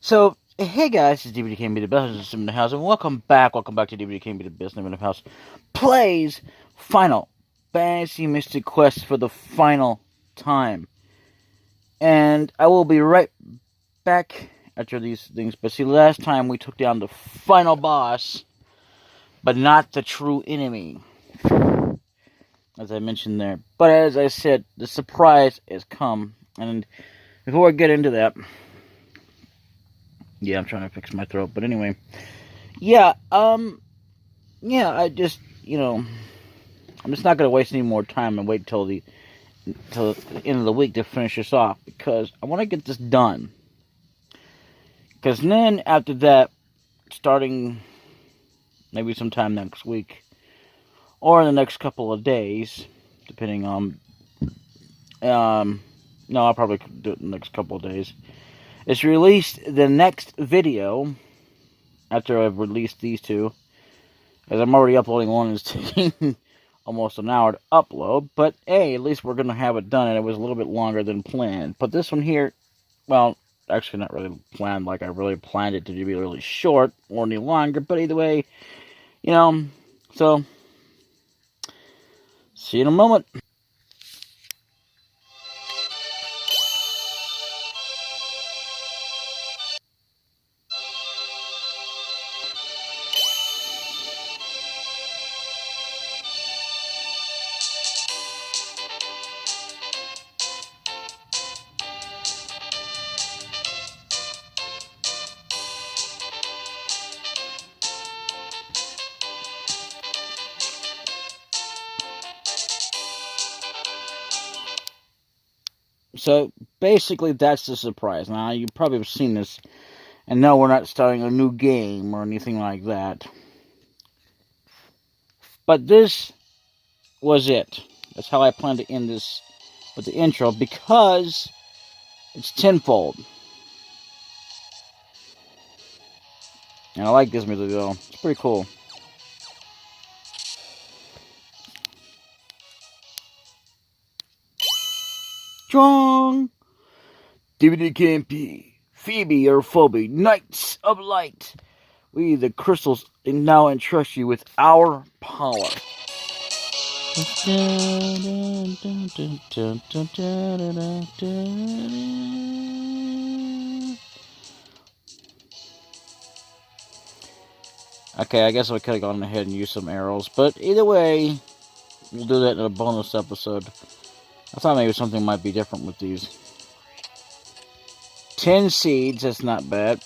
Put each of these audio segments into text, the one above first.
So, hey guys, it's DbdKmp, the best system in the house, and welcome back to DbdKmp, the best name in the house. Plays Final Fantasy Mystic Quest for the final time. And I will be right back after these things. But see, last time we took down the final boss, but not the true enemy, as I mentioned there. But as I said, the surprise has come. And before I get into that, yeah, I'm trying to fix my throat, but anyway. Yeah, I just, I'm just not going to waste any more time and wait till the end of the week to finish this off, because I want to get this done. Because then, after that, starting maybe sometime next week, or in the next couple of days, depending on, no, I'll probably do it in the next couple of days, is released the next video, after I've released these two, as I'm already uploading one, and it's taking almost an hour to upload, but hey, at least we're going to have it done, and it was a little bit longer than planned. But this one here, well, actually not really planned like I really planned it to be really short or any longer, but either way, so, see you in a moment. So, basically, that's the surprise. Now, you probably have seen this, and no, we're not starting a new game or anything like that. But this was it. That's how I plan to end this with the intro, because it's tenfold. And I like this music, though. It's pretty cool. Strong! DbdKmp, Phoebe or Phoebe, Knights of Light. We, the crystals, now entrust you with our power. Okay, I guess I could have gone ahead and used some arrows, but either way, we'll do that in a bonus episode. I thought maybe something might be different with these. 10 seeds, that's not bad.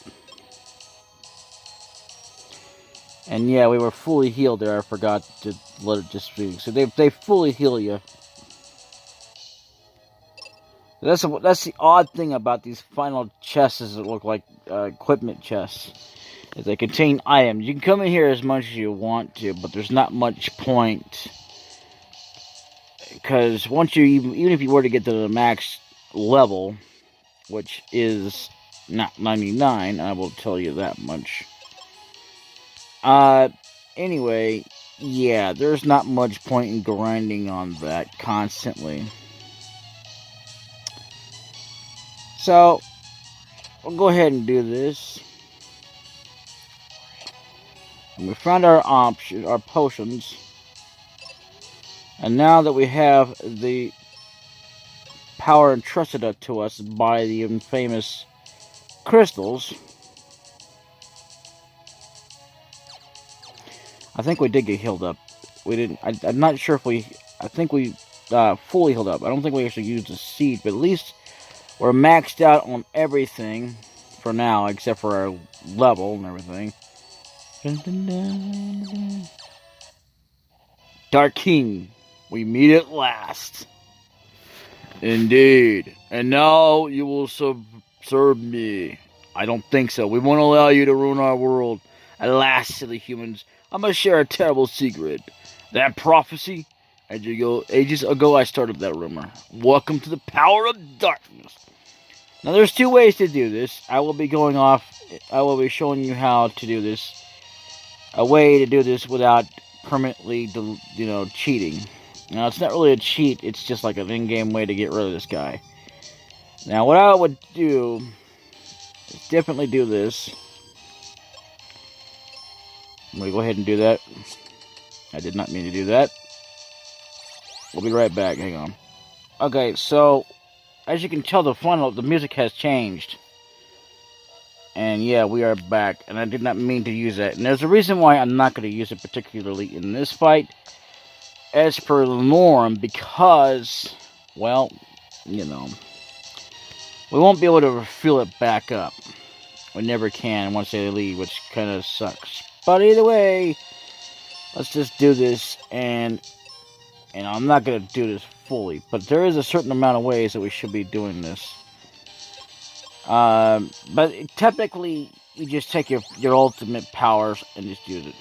And yeah, we were fully healed there. I forgot to let it just speak. So they fully heal you. That's the odd thing about these final chests that look like equipment chests. Is they contain items. You can come in here as much as you want to, but there's not much point. Because once you, even if you were to get to the max level, which is not 99, I will tell you that much. Anyway, yeah, there's not much point in grinding on that constantly. So, we'll go ahead and do this. And we found our options, our potions. And now that we have the power entrusted to us by the infamous crystals, I think we did get healed up. We didn't. I'm not sure if we. I think we fully healed up. I don't think we actually used a seed, but at least we're maxed out on everything for now, except for our level and everything. Dark King, we meet at last. Indeed. And now you will serve me. I don't think so. We won't allow you to ruin our world. Alas, silly humans, I must share a terrible secret. That prophecy? Ages ago I started that rumor. Welcome to the power of darkness. Now there's two ways to do this. I will be showing you how to do this. A way to do this without permanently, cheating. Now, it's not really a cheat, it's just like an in-game way to get rid of this guy. Now, what I would do Let's definitely do this. I'm going to go ahead and do that. I did not mean to do that. We'll be right back. Hang on. Okay, so as you can tell, the music has changed. And yeah, we are back. And I did not mean to use that. And there's a reason why I'm not going to use it particularly in this fight, as per the norm, because, well, you know, we won't be able to fill it back up. We never can once they leave, which kind of sucks. But either way, let's just do this, and I'm not going to do this fully, but there is a certain amount of ways that we should be doing this. But technically, you just take your ultimate powers and just use it.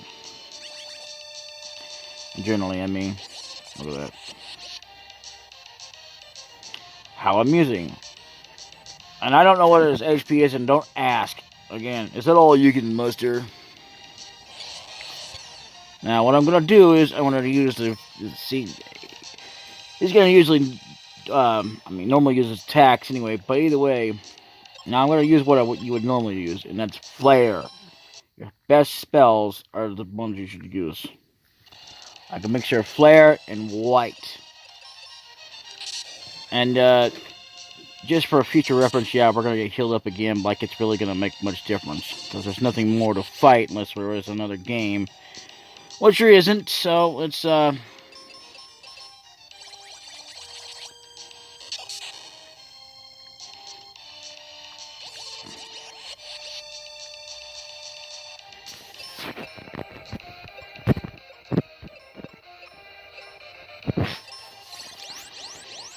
Generally, I mean, look at that. How amusing. And I don't know what his HP is, and don't ask. Again, is that all you can muster? Now, what I'm going to do is, I want to use see, he's going to usually, normally use his attacks anyway, but either way, now I'm going to use what you would normally use, and that's Flare. Your best spells are the ones you should use. I can mixture of Flare and White. And, just for a future reference, yeah, we're going to get healed up again, like it's really going to make much difference. Because there's nothing more to fight unless there is another game. Which there isn't, so let's,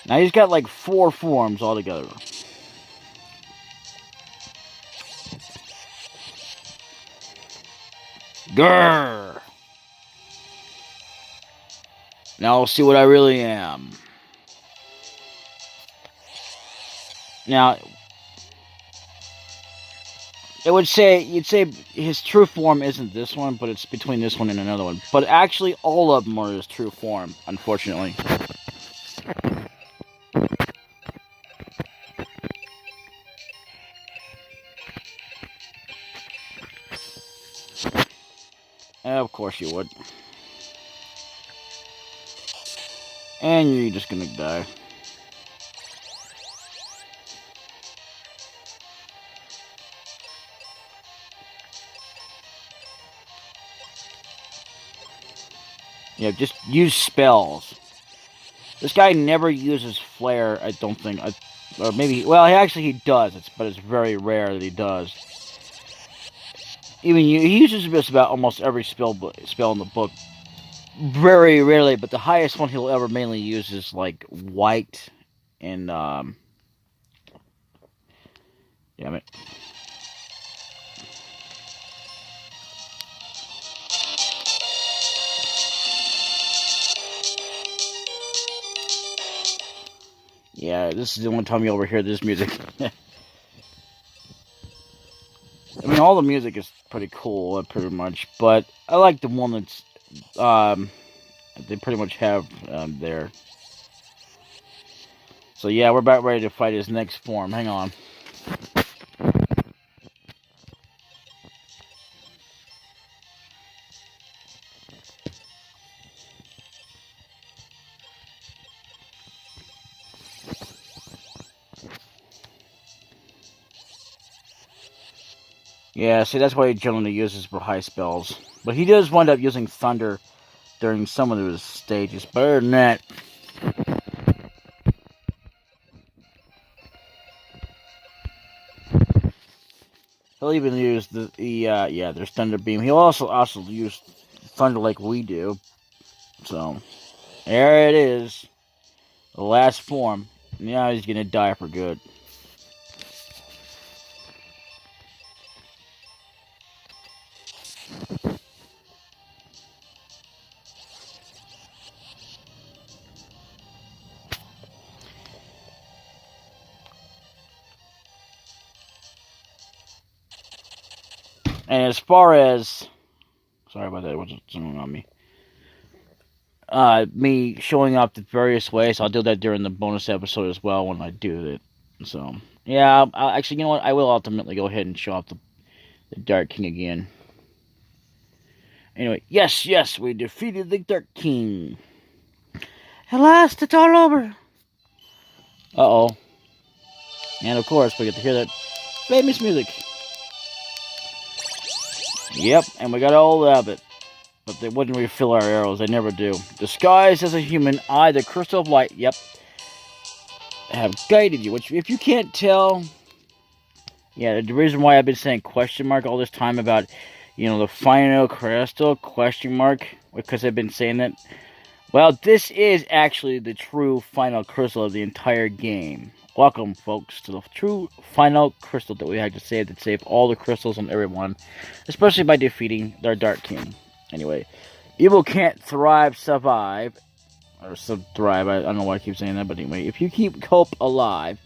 Now he's got like 4 forms altogether. Grrr! Now I'll see what I really am. Now, you'd say his true form isn't this one, but it's between this one and another one. But actually, all of them are his true form, unfortunately. Of course you would. And you're just gonna die. Yeah, just use spells. This guy never uses Flare, I don't think. Or maybe, well, he does, but it's very rare that he does. He uses just about almost every spell in the book. Very rarely, but the highest one he'll ever mainly use is like White and damn it. Yeah, this is the only time you ever hear this music. I mean, all the music is pretty cool, pretty much, but I like the one that's they pretty much have there. So yeah, we're about ready to fight his next form. Hang on. Yeah, see, that's why he generally uses for high spells. But he does wind up using Thunder during some of his stages. But other than that, he'll even use there's Thunder Beam. He'll also use Thunder like we do. So, there it is. The last form. Now he's gonna die for good. And as far as... Sorry about that, what's zooming on me? Me showing up the various ways, I'll do that during the bonus episode as well when I do it. So, yeah, actually, you know what? I will ultimately go ahead and show off the Dark King again. Anyway, yes, we defeated the Dark King. At last, it's all over. Uh-oh. And of course, we get to hear that famous music. Yep, and we got all of it. But they wouldn't refill our arrows. They never do. Disguised as a human, I, the Crystal of Light, yep, have guided you. Which, if you can't tell, yeah, the reason why I've been saying question mark all this time about, you know, the final crystal, question mark, because I've been saying that. Well, this is actually the true final crystal of the entire game. Welcome, folks, to the true final crystal that we had to save all the crystals on everyone, especially by defeating their Dark King. Anyway, evil can't survive, or thrive. I don't know why I keep saying that, but anyway, if you keep hope alive,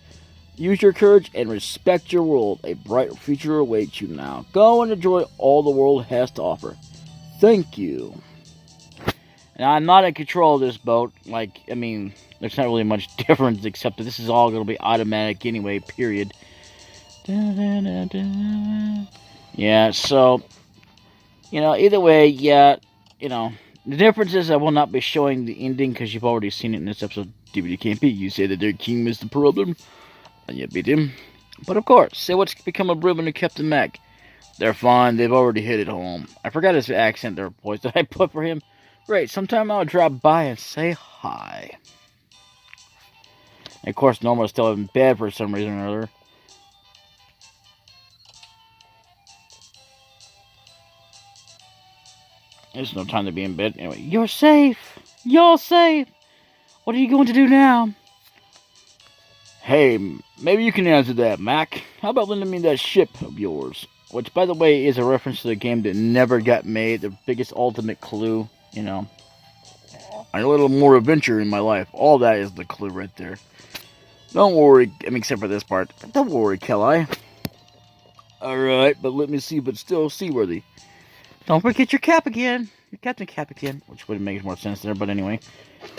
use your courage and respect your world. A bright future awaits you now. Go and enjoy all the world has to offer. Thank you. Now, I'm not in control of this boat. Like, I mean, there's not really much difference except that this is all going to be automatic anyway, period. Yeah, so, you know, either way, yeah, you know, the difference is I will not be showing the ending because you've already seen it in this episode of DbdKmp. You say that their king is the problem, and you beat him. But of course, say what's become of Ruben and Captain Mac. They're fine, they've already hit it home. I forgot his accent there, boys, that I put for him. Great, sometime I'll drop by and say hi. And of course, Norma's still in bed for some reason or other. There's no time to be in bed. Anyway, you're safe. You're safe. What are you going to do now? Hey, maybe you can answer that, Mac. How about lending me that ship of yours? Which, by the way, is a reference to the game that never got made. The biggest ultimate clue, you know. A little more adventure in my life. All that is the clue right there. Don't worry, I mean, except for this part. Don't worry, Kelly. Alright, but let me see, but still seaworthy. Don't forget your cap again. Your Captain Cap again. Which would make more sense there, but anyway.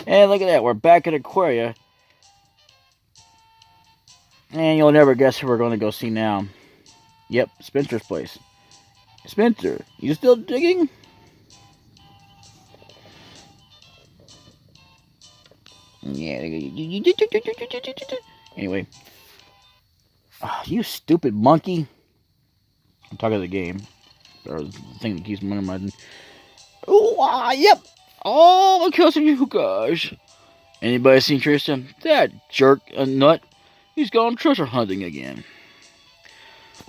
And look at that, we're back at Aquaria. And you'll never guess who we're going to go see now. Yep, Spencer's place. Spencer, you still digging? Yeah. Anyway. Oh, you stupid monkey. I'm talking to the game. Or the thing that keeps minimizing. Oh, yep. Oh, because of you guys. Anybody seen Tristan? That jerk, a nut. He's gone treasure hunting again.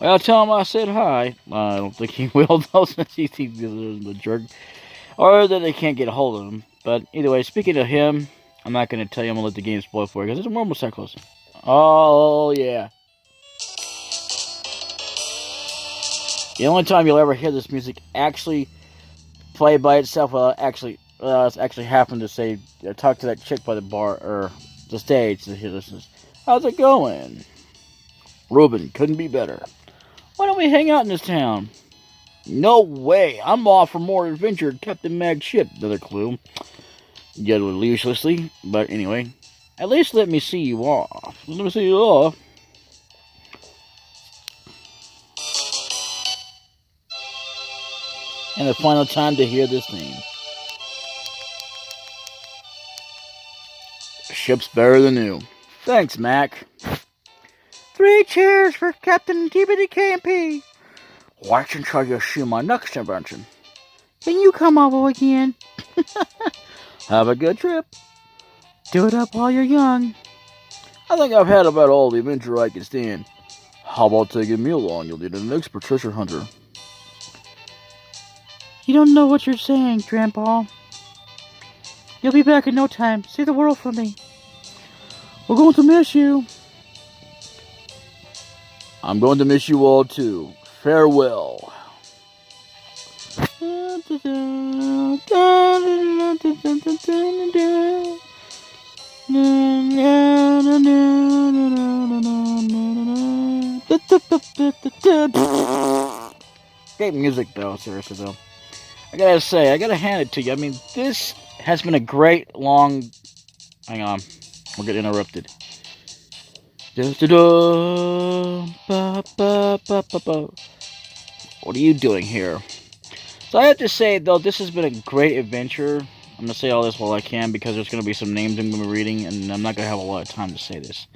Well, tell him I said hi. I don't think he will, though, since he's the jerk. Or that they can't get a hold of him. But either way, speaking of him, I'm not going to tell you. I'm going to let the game spoil for you, because it's a normal cycles. Oh, yeah. The only time you'll ever hear this music actually play by itself, it's actually happened to say, talk to that chick by the bar, or the stage, to hear this. How's it going? Ruben, couldn't be better. Why don't we hang out in this town? No way, I'm off for more adventure at Captain Mag's ship, another clue. Yet uselessly, but anyway. At least let me see you off. Let me see you off. And the final time to hear this theme. Ship's better than new. Thanks, Mac. 3 cheers for Captain DbdKmp. Watch until you see my next invention. Can you come over again? Have a good trip. Do it up while you're young. I think I've had about all the adventure I can stand. How about taking me along? You'll need an expert treasure hunter. You don't know what you're saying, Grandpa. You'll be back in no time. See the world for me. We're going to miss you. I'm going to miss you all too. Farewell. Great music though, seriously though. I gotta say, I gotta hand it to you. I mean, this has been a great long... Hang on. We'll get interrupted. What are you doing here? So I have to say, though, this has been a great adventure. I'm going to say all this while I can because there's going to be some names I'm going to be reading, and I'm not going to have a lot of time to say this.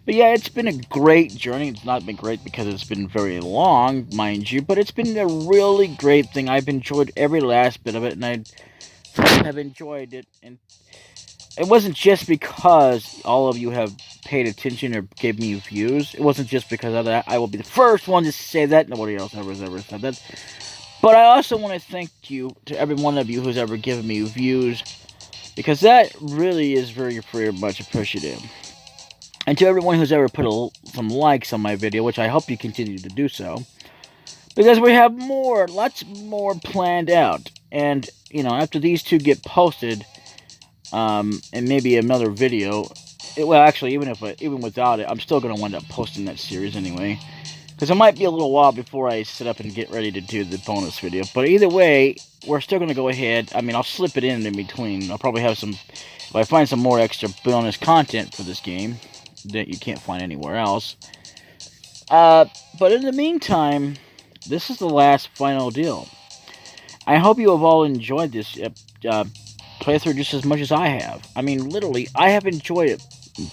But yeah, it's been a great journey. It's not been great because it's been very long, mind you, but it's been a really great thing. I've enjoyed every last bit of it, and I have enjoyed it. And it wasn't just because all of you have paid attention or gave me views. It wasn't just because of that. I will be the first one to say that. Nobody else ever said that. But I also want to thank you to every one of you who's ever given me views, because that really is very, very much appreciative. And to everyone who's ever put some likes on my video, which I hope you continue to do so, because we have lots more planned out. And, you know, after these two get posted, and maybe another video, well, actually, even without it, I'm still going to wind up posting that series anyway. Because it might be a little while before I sit up and get ready to do the bonus video. But either way, we're still going to go ahead. I mean, I'll slip it in between. I'll probably have some, if I find some more extra bonus content for this game that you can't find anywhere else. But in the meantime, this is the last final deal. I hope you have all enjoyed this playthrough just as much as I have. I mean, literally, I have enjoyed it.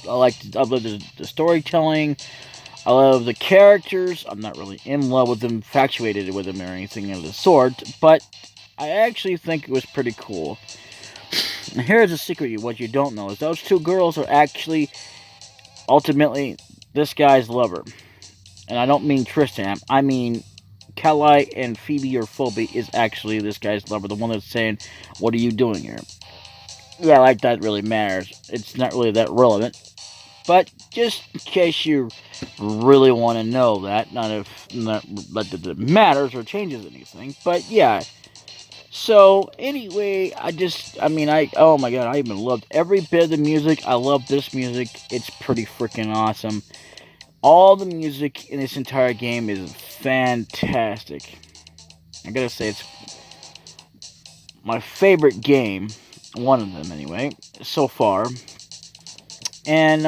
I love the storytelling. I love the characters. I'm not really in love with them, infatuated with them, or anything of the sort, but I actually think it was pretty cool. And here's a secret what you don't know, is those two girls are actually, ultimately, this guy's lover. And I don't mean Tristan, I mean Kelly and Phoebe or Phoebe is actually this guy's lover, the one that's saying, what are you doing here? Yeah, like that really matters. It's not really that relevant. But just in case you really want to know that, not that it matters or changes anything, but yeah. So anyway, oh my god, I even loved every bit of the music. I love this music. It's pretty freaking awesome. All the music in this entire game is fantastic. I gotta say, it's my favorite game, one of them anyway, so far. And,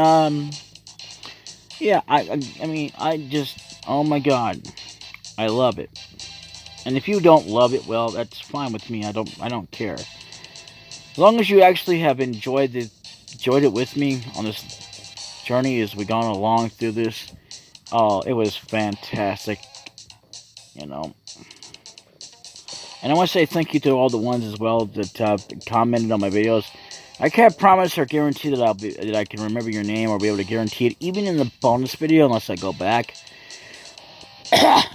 yeah, oh my god, I love it. And if you don't love it, well, that's fine with me. I don't care. As long as you actually have enjoyed it with me on this journey as we've gone along through this. Oh, it was fantastic, you know. And I want to say thank you to all the ones as well that commented on my videos. I can't promise or guarantee that I can remember your name or be able to guarantee it, even in the bonus video, unless I go back.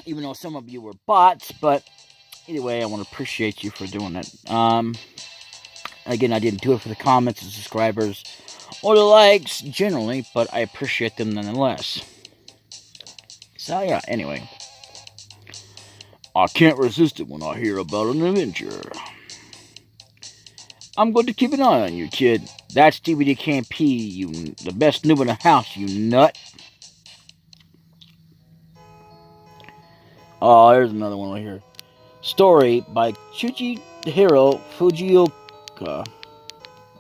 Even though some of you were bots, but either way, I want to appreciate you for doing it. Again, I didn't do it for the comments and subscribers or the likes generally, but I appreciate them nonetheless. So yeah, anyway, I can't resist it when I hear about an adventure. I'm going to keep an eye on you, kid. That's DbdKmp, the best noob in the house, you nut. Oh, there's another one right here. Story by Chujihiro Fujioka.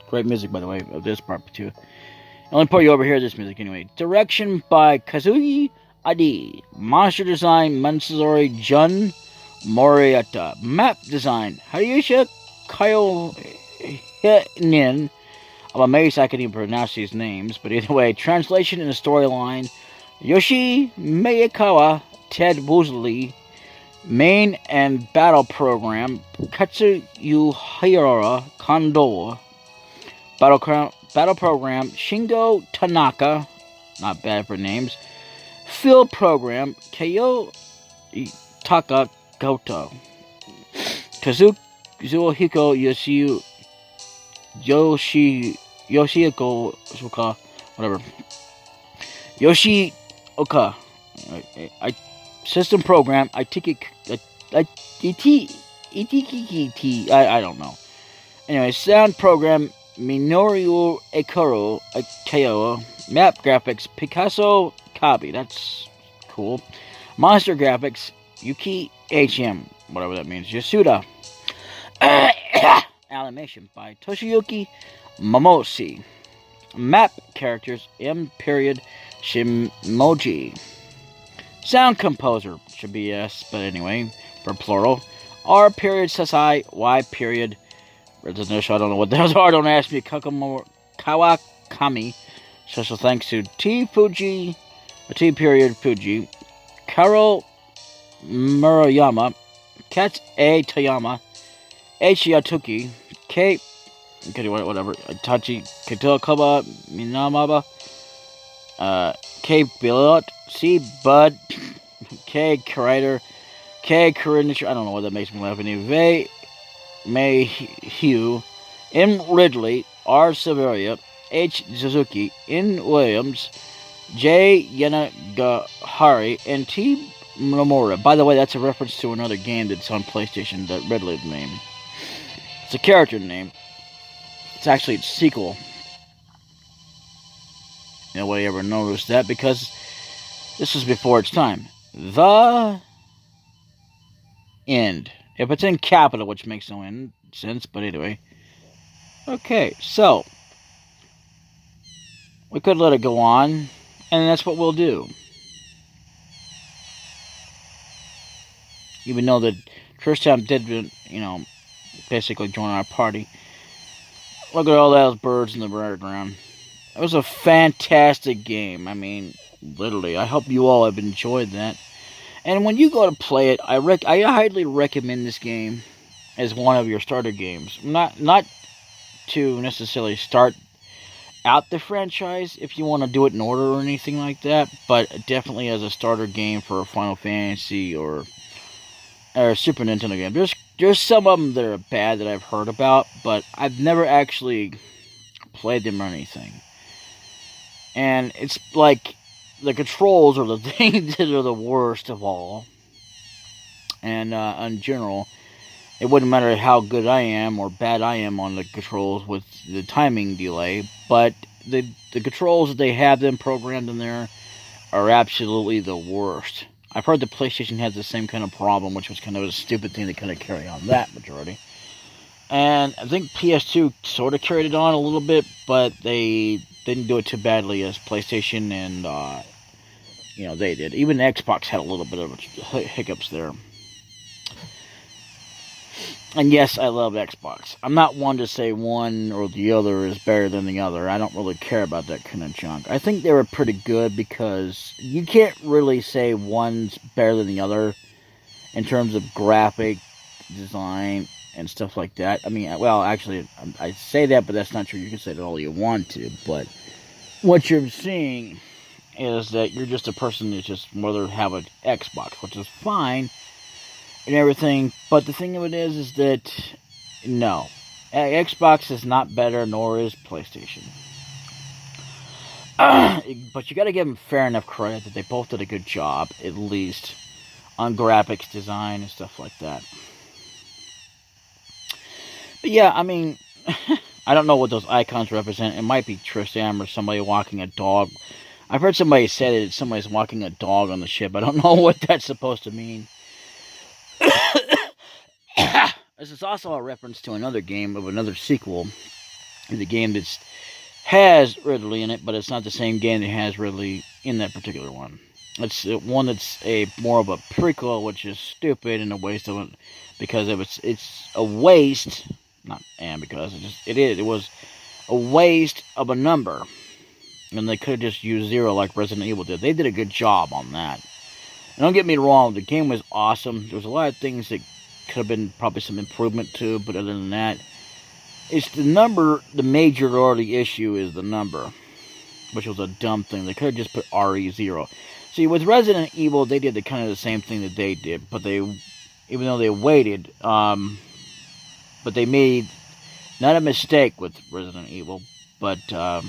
Great music, by the way, of this part, too. The only part you overhear this music, anyway. Direction by Kazuki Adi. Monster design, Mansuri Jun Moriata. Map design, Hayusha Kayo Nin. I'm amazed I can even pronounce these names, but either way, translation and storyline, Yoshi Miyakawa, Ted Woosley, main and battle program, Katsuyuhira Kondo, battle program, Shingo Tanaka, not bad for names, field program, Keio Takagoto, Kazuhiko Yoshioka, whatever. Yoshioka. System program. I don't know. Anyway, sound program. Minoru Ekoro Keo. Map graphics. Picasso Kabi. That's cool. Monster graphics. Yuki HM. Whatever that means. Yasuda. Animation by Toshiyuki Momoshi. Map characters M. Shimoji. Sound composer should be yes, but anyway, for plural. R period Sasai, Y period. I don't know what those are. Don't ask me. Kawakami. Special thanks to T Fuji, T period Fuji, Karo Murayama, Kat A Toyama, H Yatuki, K. Okay, whatever. Tachi Kitokoba Minamaba, K Bilot, C Bud, K Curator, K Kurinish. I don't know what that makes me laugh. Anyway, May Hugh, M Ridley, R Severia, H Suzuki, N Williams, J Yanagihari, and T Nomura. By the way, that's a reference to another game that's on PlayStation, that Ridley name. It's a character name. It's actually its sequel. Nobody ever noticed that because this was before its time. The End. If it's in capital, which makes no sense, but anyway. Okay, so we could let it go on, and that's what we'll do. Even though that Tristan did, basically join our party. Look at all those birds in the background. It was a fantastic game. I mean, literally. I hope you all have enjoyed that. And when you go to play it, I highly recommend this game as one of your starter games. Not to necessarily start out the franchise if you want to do it in order or anything like that, but definitely as a starter game for a Final Fantasy or a Super Nintendo game. There's some of them that are bad that I've heard about, but I've never actually played them or anything. And it's like the controls are the things that are the worst of all. And in general, it wouldn't matter how good I am or bad I am on the controls with the timing delay, but the controls that they have them programmed in there are absolutely the worst. I've heard the PlayStation has the same kind of problem, which was kind of a stupid thing to kind of carry on that majority. And I think PS2 sort of carried it on a little bit, but they didn't do it too badly as PlayStation and, they did. Even Xbox had a little bit of hiccups there. And yes, I love Xbox. I'm not one to say one or the other is better than the other. I don't really care about that kind of junk. I think they were pretty good because you can't really say one's better than the other in terms of graphic design and stuff like that. I mean, well, actually, I say that, but that's not true. You can say that all you want to, but what you're seeing is that you're just a person that's just rather have an Xbox, which is fine and everything, but the thing of it is that no, Xbox is not better, nor is PlayStation. But you got to give them fair enough credit that they both did a good job, at least on graphics design and stuff like that. But yeah, I mean, I don't know what those icons represent. It might be Tristam or somebody walking a dog. I've heard somebody say that somebody's walking a dog on the ship. I don't know what that's supposed to mean. This is also a reference to another game of another sequel. The game that has Ridley in it, but it's not the same game that has Ridley in that particular one. It's one that's more of a prequel, which is stupid and a waste of it because it's a waste. Not and because it was a waste of a number, and they could have just used 0 like Resident Evil did. They did a good job on that. And don't get me wrong, the game was awesome. There was a lot of things that could have been probably some improvement to, but other than that, it's the number. The majority issue is the number, which was a dumb thing. They could have just put RE0. See, with Resident Evil, they did kind of the same thing that they did, but even though they waited, but they made not a mistake with Resident Evil, but the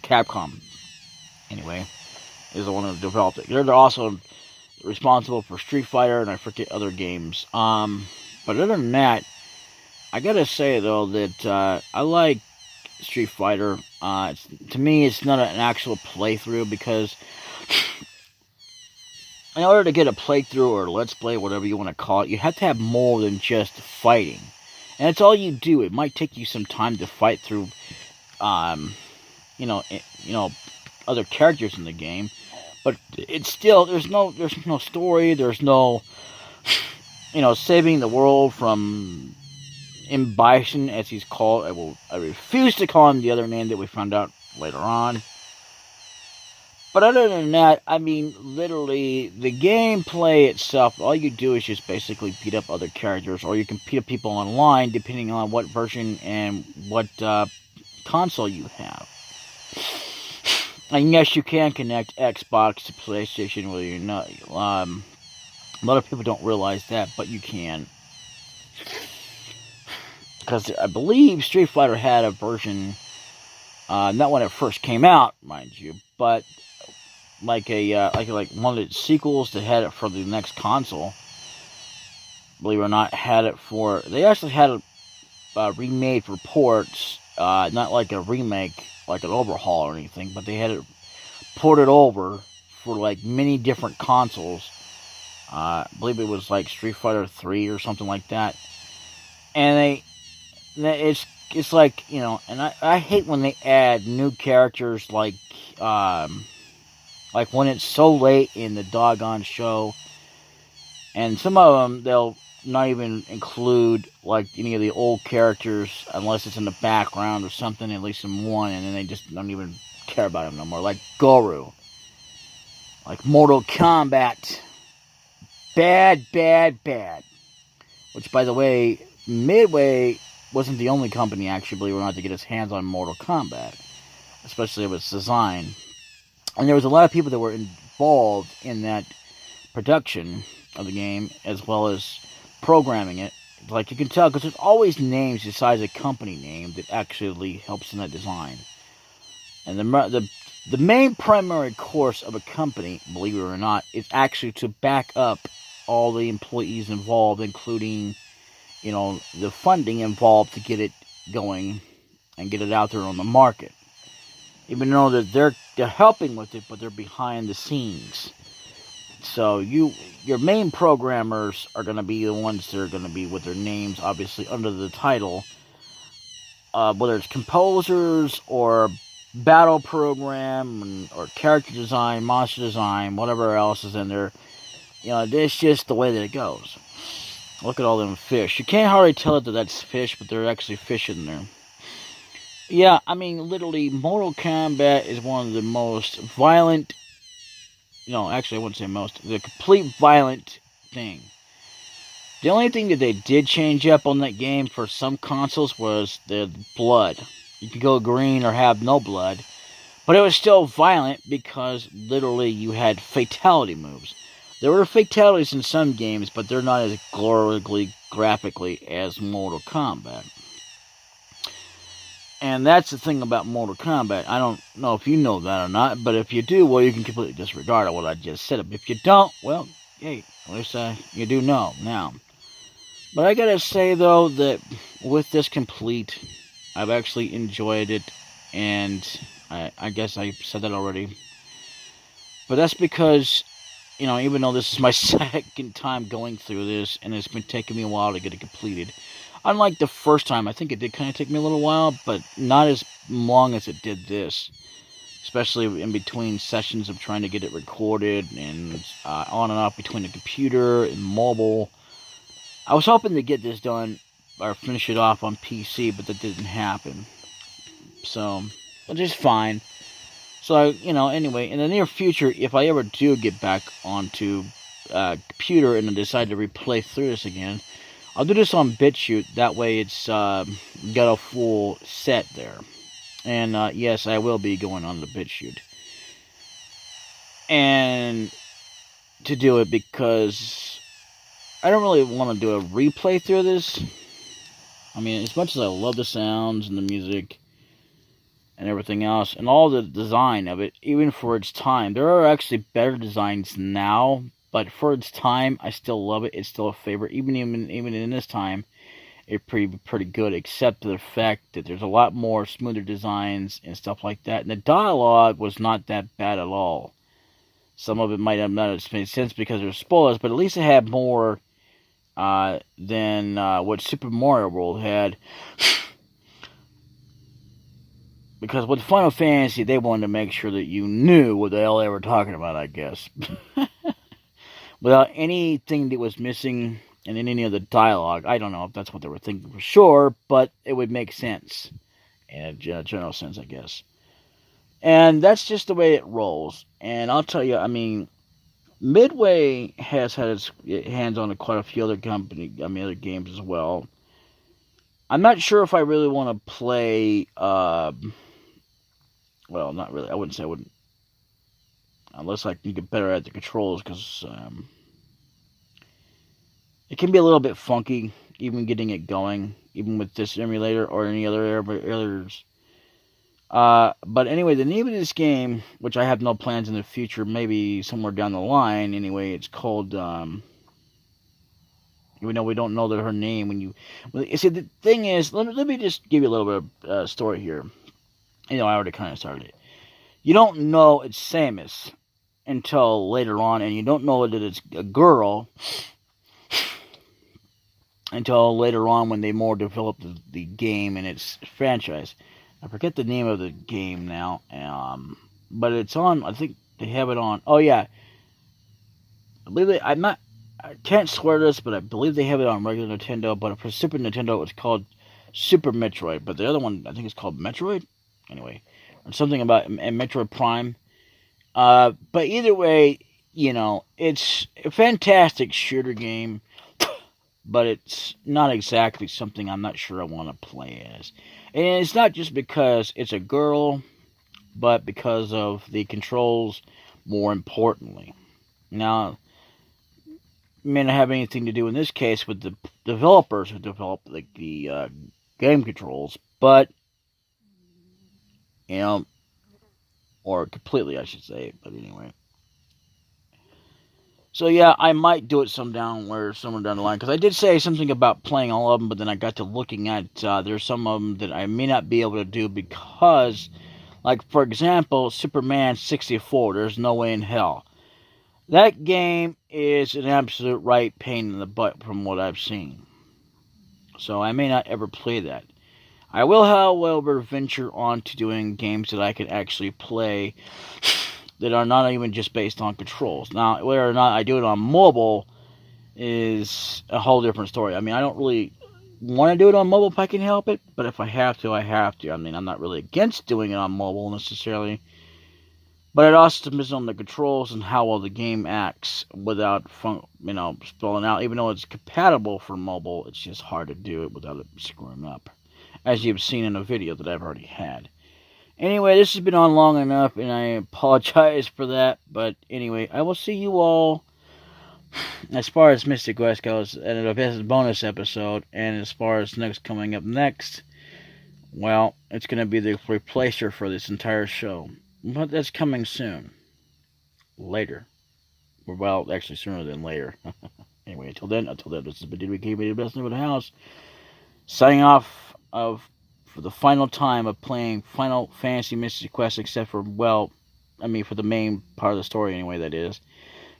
Capcom, anyway, is the one who developed it. They're also responsible for Street Fighter and I forget other games. But other than that, I gotta say though that I like Street Fighter. To me, it's not an actual playthrough because in order to get a playthrough or let's play, whatever you want to call it, you have to have more than just fighting. And that's all you do. It might take you some time to fight through, other characters in the game, but it's still there's no story. There's no saving the world from M. Bison, as he's called. I refuse to call him the other name that we found out later on. But other than that, I mean, literally, the gameplay itself, all you do is just basically beat up other characters, or you can beat up people online, depending on what version and what console you have. And yes, you can connect Xbox to PlayStation, whether you're not. A lot of people don't realize that, but you can. Because I believe Street Fighter had a version, not when it first came out, mind you, but like one of the sequels that had it for the next console. Believe it or not, they actually had it remade for ports, not like a remake, like an overhaul or anything, but they had it ported over for like many different consoles. I believe it was like Street Fighter 3 or something like that. And it's like, and I hate when they add new characters like when it's so late in the doggone show, and some of them they'll not even include like any of the old characters unless it's in the background or something, at least in one, and then they just don't even care about them no more. Like Goro, like Mortal Kombat, bad. Which, by the way, Midway wasn't the only company, actually, believe it or not, to get its hands on Mortal Kombat, especially with its design. And there was a lot of people that were involved in that production of the game, as well as programming it. Like, you can tell, because there's always names besides a company name that actually helps in that design. And the main primary course of a company, believe it or not, is actually to back up all the employees involved, including, the funding involved to get it going and get it out there on the market. Even though that they're helping with it, but they're behind the scenes. So your main programmers are going to be the ones that are going to be with their names, obviously, under the title. Whether it's composers or battle program or character design, monster design, whatever else is in there. It's just the way that it goes. Look at all them fish. You can't hardly tell that that's fish, but they're actually fish in there. Yeah, I mean, literally, Mortal Kombat is one of the most violent... actually, I wouldn't say most. The complete violent thing. The only thing that they did change up on that game for some consoles was the blood. You could go green or have no blood. But it was still violent because, literally, you had fatality moves. There were fatalities in some games, but they're not as gloriously, graphically as Mortal Kombat. And that's the thing about Mortal Kombat. I don't know if you know that or not, but if you do, well, you can completely disregard what I just said. If you don't, well, hey, at least you do know now. But I gotta say, though, that with this complete, I've actually enjoyed it, and I guess I said that already. But that's because, even though this is my second time going through this, and it's been taking me a while to get it completed, unlike the first time, I think it did kind of take me a little while, but not as long as it did this. Especially in between sessions of trying to get it recorded and on and off between the computer and mobile. I was hoping to get this done or finish it off on PC, but that didn't happen. So, which is fine. So, anyway, in the near future, if I ever do get back onto computer and I decide to replay through this again, I'll do this on BitChute. That way it's got a full set there. And yes, I will be going on the BitChute. And to do it because I don't really want to do a replay through this. I mean, as much as I love the sounds and the music and everything else, and all the design of it, even for its time, there are actually better designs now. But for its time, I still love it. It's still a favorite. Even in this time, it's pretty good. Except for the fact that there's a lot more smoother designs and stuff like that. And the dialogue was not that bad at all. Some of it might have not made sense because there's spoilers, but at least it had more than what Super Mario World had. Because with Final Fantasy, they wanted to make sure that you knew what the hell they were talking about, I guess. Without anything that was missing in any of the dialogue. I don't know if that's what they were thinking for sure, but it would make sense. In a general sense, I guess. And that's just the way it rolls. And I'll tell you, I mean, Midway has had its hands on quite a few other other games as well. I'm not sure if I really want to play. Well, not really. I wouldn't say I wouldn't, unless I can get better at the controls, because it can be a little bit funky, even getting it going, even with this emulator or any other emulators. But anyway, the name of this game, which I have no plans in the future, maybe somewhere down the line. Anyway, it's called. Even though we don't know her name, when you see, the thing is, let me just give you a little bit of story here. I already kind of started it. You don't know it's Samus until later on, and you don't know that it's a girl until later on when they more develop the game and its franchise. I forget the name of the game now, but it's on. I think they have it on. Oh yeah, I believe I can't swear this, but I believe they have it on regular Nintendo. But for Super Nintendo, it was called Super Metroid. But the other one, I think, is called Metroid. Anyway, or something about Metroid Prime. But either way, it's a fantastic shooter game. But it's not exactly something I'm not sure I want to play as. And it's not just because it's a girl, but because of the controls, more importantly. Now, it may not have anything to do in this case with the developers who developed the game controls, but, or completely, I should say, but anyway. So yeah, I might do it somewhere down the line, because I did say something about playing all of them, but then I got to looking at, there's some of them that I may not be able to do because, like, for example, Superman 64, there's no way in hell. That game is an absolute right pain in the butt from what I've seen. So I may not ever play that. I will, however, venture on to doing games that I can actually play that are not even just based on controls. Now, whether or not I do it on mobile is a whole different story. I mean, I don't really want to do it on mobile if I can help it, but if I have to, I have to. I mean, I'm not really against doing it on mobile necessarily, but it also depends on the controls and how well the game acts without, spelling out. Even though it's compatible for mobile, it's just hard to do it without it screwing up, as you've seen in a video that I've already had. Anyway, this has been on long enough, and I apologize for that. But anyway, I will see you all as far as Mystic Quest goes, and a bonus episode. And as far as coming up next, well, it's going to be the replacer for this entire show. But that's coming soon. Later. Well, actually sooner than later. Anyway, until then, this has been DbdKmp, the best in the house. Signing off for the final time of playing Final Fantasy Mystic Quest, except for, for the main part of the story anyway, that is.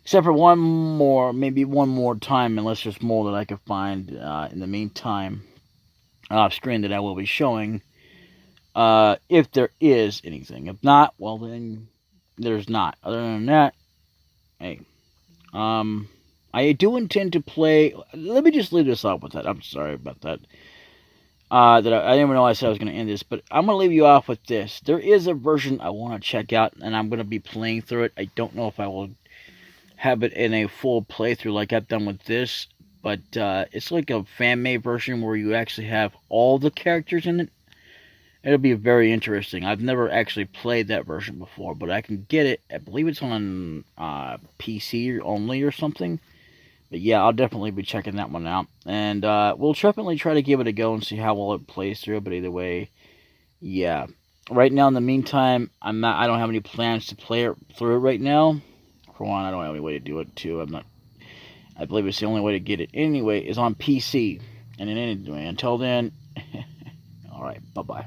Except for maybe one more time, unless there's more that I can find in the meantime off screen that I will be showing. If there is anything. If not, well then, there's not. Other than that, hey. I do intend to play. Let me just leave this off with that. I'm sorry about that. I didn't even know I said I was going to end this, but I'm going to leave you off with this. There is a version I want to check out, and I'm going to be playing through it. I don't know if I will have it in a full playthrough like I've done with this, but it's like a fan-made version where you actually have all the characters in it. It'll be very interesting. I've never actually played that version before, but I can get it. I believe it's on PC only or something. But yeah, I'll definitely be checking that one out. And we'll definitely try to give it a go and see how well it plays through. But either way, yeah. Right now, in the meantime, I don't have any plans to play it through right now. For one, I don't have any way to do it. Two, I believe it's the only way to get it anyway is on PC. And anyway, until then, all right, bye-bye.